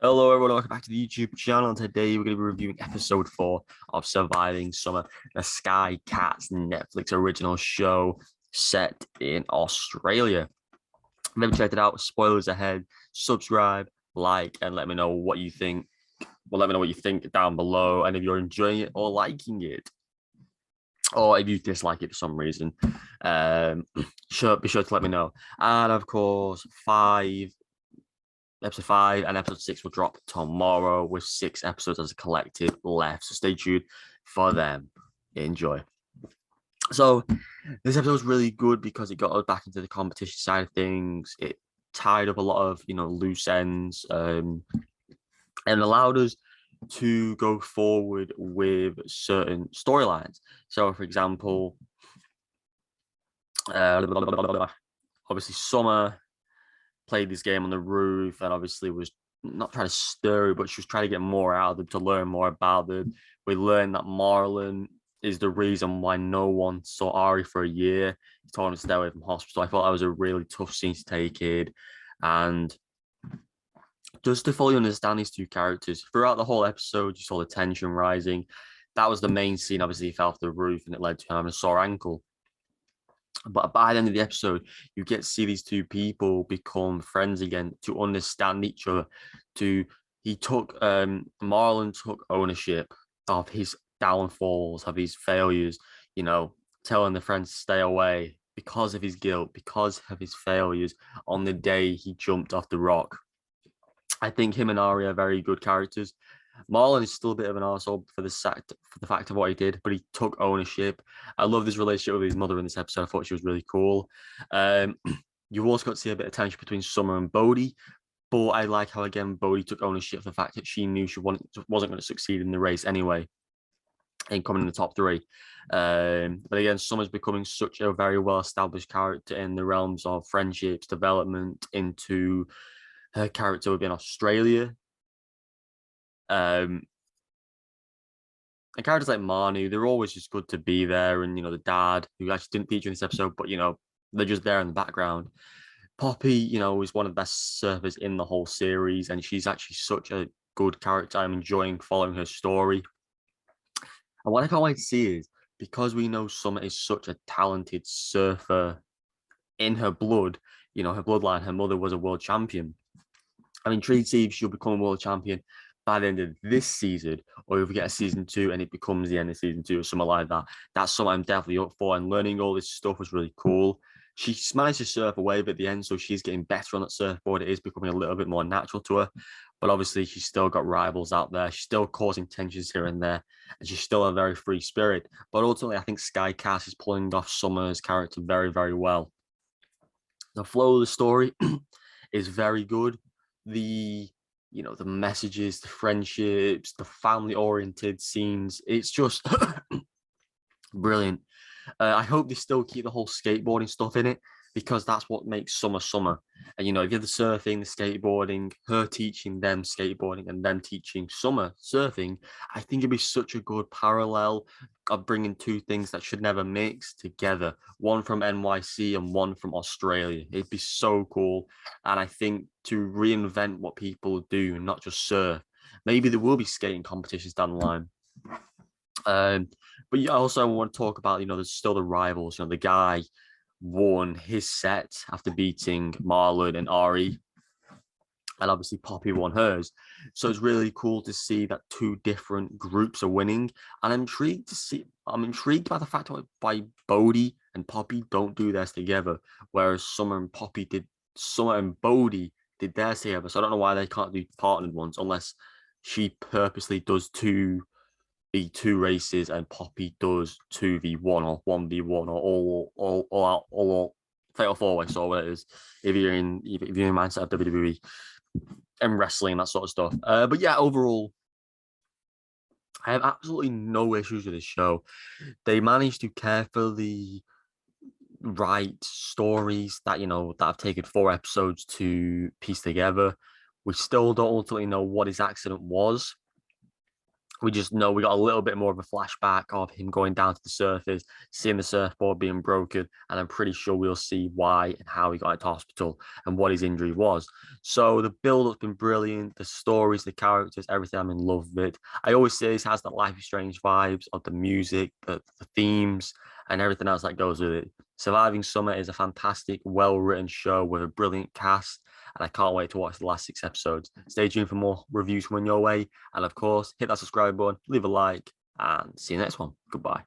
Hello, everyone. Welcome back to the YouTube channel. Today, we're going to be reviewing episode 4 of Surviving Summer, the Sky Cats Netflix original show set in Australia. If you haven't checked it out, spoilers ahead. Subscribe, like, and let me know what you think. Well, let me know what you think down below, and if you're enjoying it or liking it, or if you dislike it for some reason. Be sure to let me know. And of course, episode 5 and episode 6 will drop tomorrow with 6 episodes as a collective left. So stay tuned for them. Enjoy. So this episode was really good because it got us back into the competition side of things. It tied up a lot of loose ends and allowed us to go forward with certain storylines. So, for example, obviously Summer played this game on the roof and obviously was not trying to stir it, but she was trying to get more out of them, to learn more about them. We learned that Marlon is the reason why no one saw Ari for a year. He told him to stay away from hospital. I thought that was a really tough scene to take in. And just to fully understand these two characters, throughout the whole episode, you saw the tension rising. That was the main scene. Obviously, he fell off the roof and it led to him having a sore ankle. But by the end of the episode, you get to see these two people become friends again, to understand each other. Marlon took ownership of his downfalls, of his failures, telling the friends to stay away because of his guilt, because of his failures on the day he jumped off the rock. I think him and Ari are very good characters. Marlon is still a bit of an arsehole for the fact of what he did, but he took ownership. I love this relationship with his mother in this episode. I thought she was really cool. You also got to see a bit of tension between Summer and Bodhi, but I like how, again, Bodhi took ownership of the fact that she knew she wasn't going to succeed in the race anyway and coming in the top 3. But again, Summer's becoming such a very well-established character in the realms of friendships, development into her character within Australia. And characters like Manu, they're always just good to be there. And, the dad, who actually didn't feature in this episode, but, they're just there in the background. Poppy, is one of the best surfers in the whole series. And she's actually such a good character. I'm enjoying following her story. And what I can't wait to see is, because we know Summer is such a talented surfer in her blood, her bloodline, her mother was a world champion. I'm intrigued to see if she'll become a world champion by the end of this season, or if we get a season 2 and it becomes the end of season 2 or something like that. That's something I'm definitely up for. And learning all this stuff was really cool. She's managed to surf a wave at the end, so she's getting better on that surfboard. It is becoming a little bit more natural to her. But obviously, she's still got rivals out there. She's still causing tensions here and there. And she's still a very free spirit. But ultimately, I think Sky Cass is pulling off Summer's character very, very well. The flow of the story is very good. The messages, the friendships, the family-oriented scenes, it's just brilliant. I hope they still keep the whole skateboarding stuff in it, because that's what makes Summer Summer. And, if you have the surfing, the skateboarding, her teaching them skateboarding and them teaching Summer surfing, I think it'd be such a good parallel of bringing two things that should never mix together, one from NYC and one from Australia. It'd be so cool. And I think to reinvent what people do, not just surf, maybe there will be skating competitions down the line. But yeah, also I want to talk about, there's still the rivals. The guy won his set after beating Marlon and Ari, and obviously Poppy won hers. So it's really cool to see that two different groups are winning, and I'm intrigued by the fact that why Bodhi and Poppy don't do theirs together, whereas Summer and Bodhi did theirs together. So I don't know why they can't do partnered ones, unless she purposely does two races and Poppy does 2v1 or 1v1 or all fatal four way, so what it is, if you're in mindset of WWE and wrestling, that sort of stuff. But yeah, overall, I have absolutely no issues with this show. They managed to carefully write stories that have taken 4 episodes to piece together. We still don't ultimately know what his accident was. we just know we got a little bit more of a flashback of him going down to the surface, seeing the surfboard being broken, and I'm pretty sure we'll see why and how he got into hospital and what his injury was. So the build-up's been brilliant, the stories, the characters, everything. I'm in love with it. I always say this has that Life is Strange vibes of the music, the themes, and everything else that goes with it. Surviving Summer is a fantastic, well-written show with a brilliant cast, and I can't wait to watch the last 6 episodes. Stay tuned for more reviews coming your way. And of course, hit that subscribe button, leave a like, and see you next one. Goodbye.